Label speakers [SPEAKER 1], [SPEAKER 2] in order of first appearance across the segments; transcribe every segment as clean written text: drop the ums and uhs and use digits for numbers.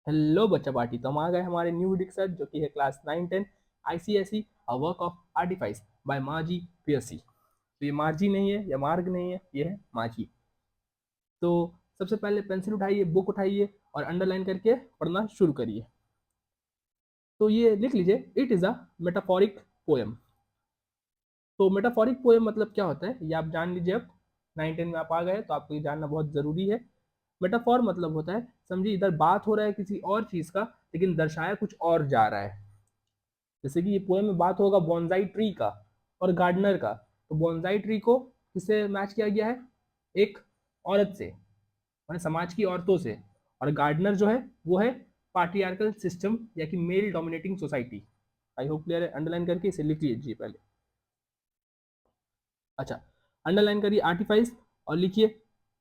[SPEAKER 1] Hello बच्चा party, तो हम आ गए हमारे न्यू वीडियो के साथ, जो कि है class 9-10 ICSE a work of artifice by Marge Piercy. तो ये मार्जी नहीं है या मार्ग नहीं है, ये है माजी। तो सबसे पहले पेंसिल उठाइए, बुक उठाइए और अंडरलाइन करके पढ़ना शुरू करिए। तो ये लिख लीजिए, it is a metaphoric poem. तो मेटाफोरिक पोएम मतलब क्या होता है ये आप जान लीजिए। अब 9-10 में आप आ गए तो आपको ये जानना बहुत ज़रूरी है। मेटाफोर मतलब होता है, समझिए इधर बात हो रहा है किसी और चीज़ का, लेकिन दर्शाया कुछ और जा रहा है। जैसे कि ये पोएम में बात होगा बॉन्जाई ट्री का और गार्डनर का। तो बॉन्जाई ट्री को किससे मैच किया गया है? एक औरत से, माने समाज की औरतों से। और गार्डनर जो है वो है पार्टियार्कल सिस्टम या कि मेल डोमिनेटिंग सोसाइटी। आई होप क्लियर है। अंडरलाइन करके इसे लिख लीजिए पहले। अच्छा, अंडरलाइन करिए आर्टिफाइस और लिखिए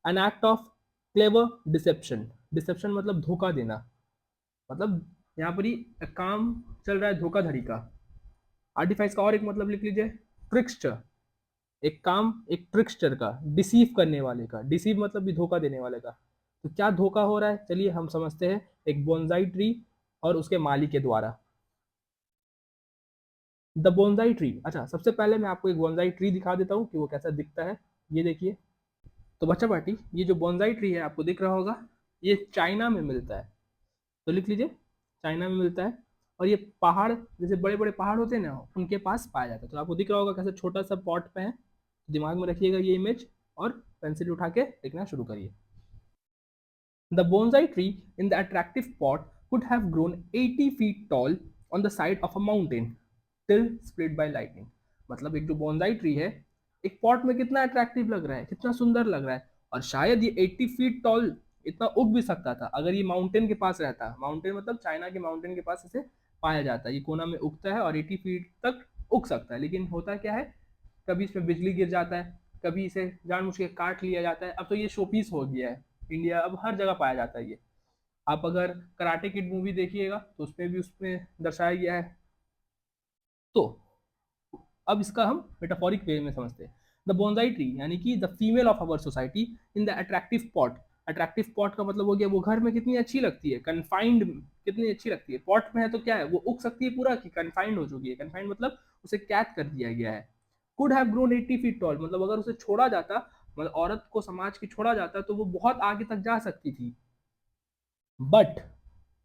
[SPEAKER 1] an act of clever deception. Deception मतलब धोखा देना। मतलब यहाँ पर ही काम चल रहा है धोखाधड़ी का। आर्टिफाइस का और एक मतलब लिख लीजिए, ट्रिक्स्टर। एक काम एक ट्रिक्स्टर का, डिसीव करने वाले का। डिसीव मतलब भी धोखा देने वाले का। तो क्या धोखा हो रहा है, चलिए हम समझते हैं। एक बोनसाई ट्री और उसके माली के द्वारा। The bonsai tree. अच्छा, सबसे पहले मैं आपको एक बोनसाई ट्री दिखा देता हूँ कि वो कैसा दिखता है। ये देखिए। तो बच्चा पार्टी, ये जो बोनसाई ट्री है आपको दिख रहा होगा, ये चाइना में मिलता है। तो लिख लीजिए, चाइना में मिलता है। और ये पहाड़, जैसे बड़े बड़े पहाड़ होते हैं ना, उनके पास पाया जाता है। तो आपको दिख रहा होगा कैसे छोटा सा पॉट पे है। दिमाग में रखिएगा ये इमेज और पेंसिल उठा के लिखना शुरू करिए। The bonsai tree in the attractive pot could have grown 80 feet tall on the side of a mountain till split by lightning। मतलब एक जो बोनसाई ट्री है, एक पॉट में कितना अट्रैक्टिव लग रहा है, कितना सुंदर लग रहा है। और शायद ये 80 फीट टॉल इतना उग भी सकता था अगर ये माउंटेन के पास रहता। माउंटेन मतलब चाइना के माउंटेन के पास इसे पाया जाता है। ये कोना में उगता है और 80 फीट तक उग सकता है। लेकिन होता क्या है, कभी इसमें बिजली गिर जाता है, कभी इसे जानबूझ के काट लिया जाता है। अब तो ये शोपीस हो गया है। इंडिया अब हर जगह पाया जाता है ये। आप अगर कराटे किड मूवी देखिएगा तो उसमें भी उसमें दर्शाया गया है। तो अब इसका हम मेटाफोरिक वे में समझते हैं। द बोनसाई ट्री यानी कि the female of our society in the attractive pot. Attractive pot का मतलब हो गया वो घर में कितनी अच्छी लगती है, कन्फाइंड कितनी अच्छी लगती है। पॉट में है तो क्या है, वो उग सकती है पूरा कि कन्फाइंड हो चुकी है। कन्फाइंड मतलब उसे कैद कर दिया गया है। Could have grown 80 feet tall मतलब अगर उसे छोड़ा जाता, मतलब औरत को समाज की छोड़ा जाता, तो वो बहुत आगे तक जा सकती थी। But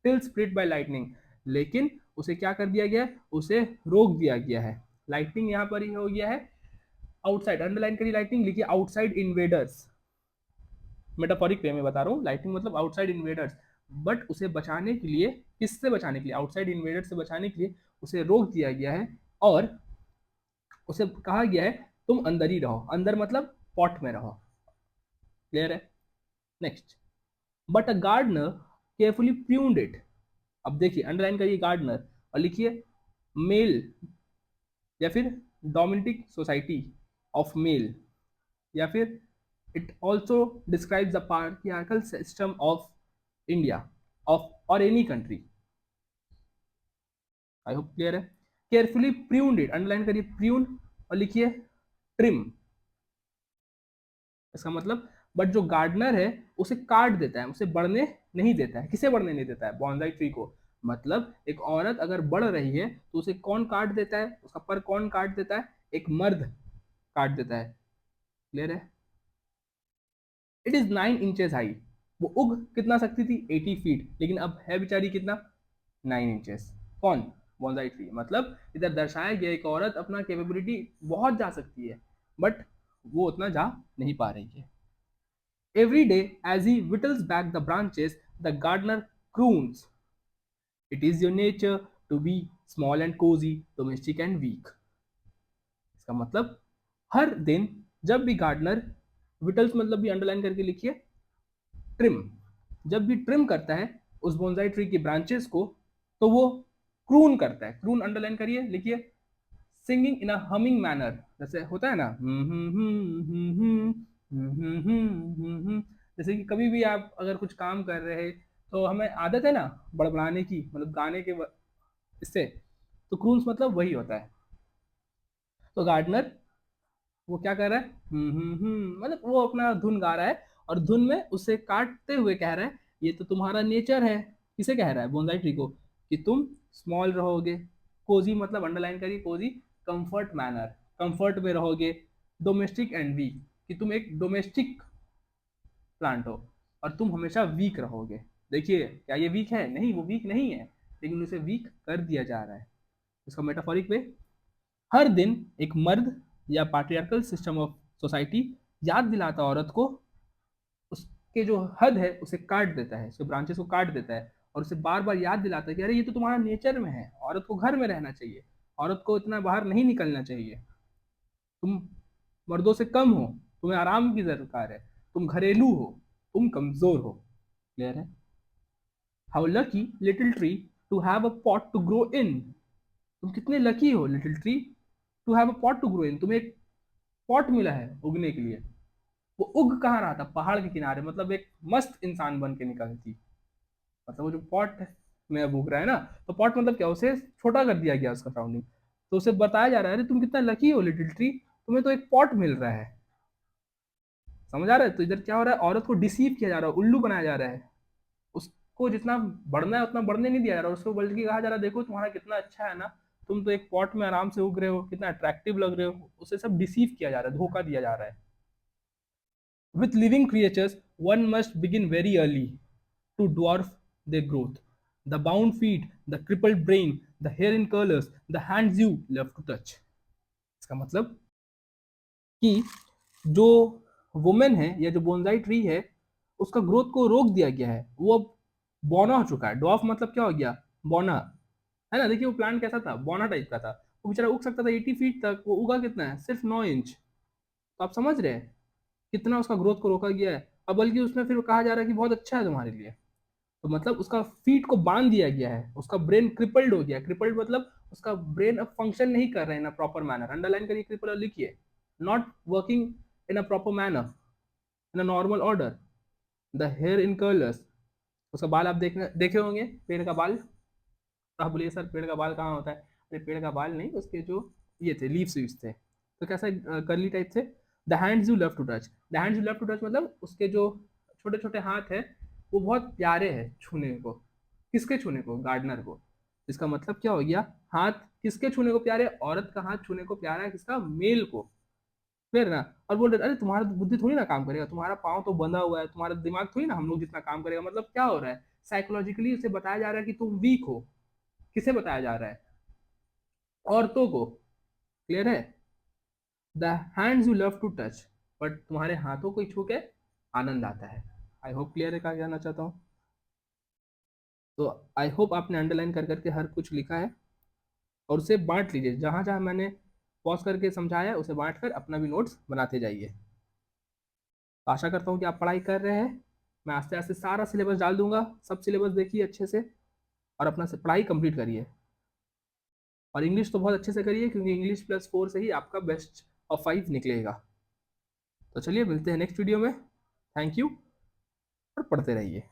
[SPEAKER 1] till split by lightning, लेकिन उसे क्या कर दिया गया है, उसे रोक दिया गया है। लाइटनिंग यहाँ पर ही हो गया है आउटसाइड। अंडरलाइन करिए लाइटनिंग, लिखिए आउटसाइड इन्वेडर्स। मेटाफोरिक वे में बता रहा हूँ, लाइटनिंग मतलब आउटसाइड इन्वेडर्स। बट उसे बचाने के लिए, किससे बचाने के लिए, आउटसाइड इन्वेडर से बचाने के लिए उसे रोक दिया गया है। और उसे कहा गया है तुम अंदर ही रहो। अंदर मतलब पॉट में रहो। क्लियर है। Next, but a gardener carefully pruned it. अब देखिए, अंडरलाइन करिए गार्डनर और लिखिए मेल या फिर डोमिनेटिक सोसाइटी ऑफ मेल, या फिर it also describes the patriarchal system of India of और any country. I hope clear है। केयरफुली प्रून्ड इट, अंडरलाइन करिए प्रून और लिखिए ट्रिम। इसका मतलब, बट जो गार्डनर है उसे काट देता है, उसे बढ़ने नहीं देता है। किसे बढ़ने नहीं देता है? बॉन्साई ट्री को। मतलब एक औरत अगर बढ़ रही है तो उसे कौन काट देता है, उसका पर कौन काट देता है? एक मर्द काट देता है। क्लियर है। It is 9 inches high. वो उग कितना सकती थी? 80 फीट। लेकिन अब है बेचारी कितना? 9 इंचेस। कौन? Bonsai tree. मतलब इधर दर्शाया गया एक औरत अपना कैपेबिलिटी बहुत जा सकती है, बट वो उतना जा नहीं पा रही है। Every day, as he whittles back the branches, the gardener croons, "It is your nature to be small and cozy, domestic and weak." इसका मतलब, हर दिन जब भी गार्डनर, विटल्स मतलब भी अंडरलाइन करके लिखिए ट्रिम, जब भी ट्रिम करता है उस बोनसाई ट्री की ब्रांचेस को, तो वो क्रून करता है। क्रून अंडरलाइन करिए, लिखिए सिंगिंग इन अ हमिंग मैनर। जैसे होता है ना, जैसे कि कभी भी आप अगर कुछ काम कर रहे हैं तो हमें आदत है ना बड़बड़ाने की, मतलब गाने के इससे। तो क्रून्स मतलब वही होता है। तो गार्डनर वो क्या कर रहा है, मतलब वो अपना धुन गा रहा है और धुन में उसे काटते हुए कह रहा है ये तो तुम्हारा नेचर है किसे कह रहा है बोनसाई ट्री को, कि तुम स्मॉल रहोगे, कोजी मतलब अंडरलाइन करिए कोजी, कंफर्ट मैनर, कंफर्ट में रहोगे, डोमेस्टिक एंड वीक, कि तुम एक डोमेस्टिक प्लांट हो और तुम हमेशा वीक रहोगे। देखिए क्या ये वीक है? नहीं, वो वीक नहीं है, लेकिन उसे वीक कर दिया जा रहा है। इसका मेटाफोरिक वे, हर दिन एक मर्द या पाट्रियार्कल सिस्टम ऑफ सोसाइटी याद दिलाता औरत को, उसके जो हद है उसे काट देता है, उसके ब्रांचेस को काट देता है, और उसे बार बार याद दिलाता है कि अरे ये तो तुम्हारा नेचर में है, औरत को घर में रहना चाहिए, औरत को इतना बाहर नहीं निकलना चाहिए, तुम मर्दों से कम हो, तुम्हें आराम की दरकार है, तुम घरेलू हो, तुम कमजोर हो। क्लियर है? How lucky little tree to have a pot to grow in, तुम कितने लकी हो little tree to have a pot to grow in, तुम्हें एक पॉट मिला है उगने के लिए। वो उग कहाँ रहा था? पहाड़ के किनारे, मतलब एक मस्त इंसान बन के निकली थी। मतलब वो जो पॉट में अब उग रहा है ना, तो पॉट मतलब क्या, उसे छोटा कर दिया गया उसका सराउंडिंग, तो उसे बताया जा रहा है अरे तुम कितना लकी हो लिटिल ट्री, तुम्हें तो एक पॉट मिल रहा है। समझ आ रहा है? तो इधर क्या हो रहा है, औरत को डिसीव किया जा रहा है, उल्लू बनाया जा रहा है, उसको जितना बढ़ना है उतना बढ़ने नहीं दिया जा रहा, उसको बल्कि कहा जा रहा है देखो तुम्हारा कितना अच्छा है ना, तुम तो एक पॉट में आराम से उग रहे हो, कितना अट्रैक्टिव लग रहे हो, उसे सब डिसीव किया जा रहा है, धोखा दिया जा रहा है। With living creatures, one must begin very early to dwarf their growth. The bound feet, the crippled brain, the hair in curlers, the hands you love to touch. इसका मतलब कि जो वुमेन है या जो बोनसाई ट्री है, उसका growth को रोक दिया गया है, वो अब बौना हो चुका है। डॉफ मतलब क्या हो गया? बौना, है ना? देखिए वो प्लांट कैसा था, बौना टाइप का था, वो बेचारा उग सकता था 80 फीट तक, वो उगा कितना है? सिर्फ 9 इंच। तो आप समझ रहे हैं कितना उसका ग्रोथ को रोका गया है। अब बल्कि उसमें फिर कहा जा रहा है कि बहुत अच्छा है तुम्हारे लिए, तो मतलब उसका फीट को बांध दिया गया है, उसका ब्रेन क्रिपल्ड हो गया। क्रिपल्ड मतलब उसका ब्रेन अब फंक्शन नहीं कर रहा है in a proper manner, underline करिए क्रिपल और लिखिए, not working in a proper manner, in a normal order. The hair in curlers, उसका बाल आप देखे होंगे, पेड़ का बाल। तो आप बोलिए सर पेड़ का बाल कहाँ होता है? अरे पेड़ का बाल नहीं, उसके जो ये थे लीव्स वीव्स थे, तो कैसा कर्ली टाइप थे। The hands you love to touch, the hands you love to touch मतलब उसके जो छोटे छोटे हाथ है वो बहुत प्यारे हैं छूने को। किसके छूने को? गार्डनर को। इसका मतलब क्या हो गया, हाथ किसके छूने को प्यारे? औरत का हाथ छूने को प्यारा है, किसका? मेल को। फिर ना, और बोल रहे अरे तुम्हारा तो बुद्धि थोड़ी ना काम करेगा, तुम्हारा पाँव तो बंधा हुआ है, तुम्हारा दिमाग थोड़ी ना हम लोग जितना काम करेगा। मतलब क्या हो रहा है, साइकोलॉजिकली उसे बताया जा रहा है कि तुम वीक हो। किसे बताया जा रहा है? औरतों को। क्लियर है? The hands you love to touch, but तुम्हारे हाथों को ही छू के आनंद आता है। आई होप क्लियर है क्या कहना चाहता हूँ। तो आई होप आपने अंडरलाइन कर करके हर कुछ लिखा है, और उसे बांट लीजिए, जहाँ जहाँ मैंने पॉज करके समझाया उसे बांट कर अपना भी नोट्स बनाते जाइए। तो आशा करता हूँ कि आप पढ़ाई कर रहे हैं। मैं आस्ते आस्ते सारा सिलेबस डाल दूंगा, सब सिलेबस देखिए अच्छे से, और अपना से पढ़ाई कंप्लीट करिए। और इंग्लिश तो बहुत अच्छे से करिए, क्योंकि इंग्लिश +4 से ही आपका बेस्ट ऑफ 5 निकलेगा। तो चलिए मिलते हैं नेक्स्ट वीडियो में। थैंक यू, और पढ़ते रहिए।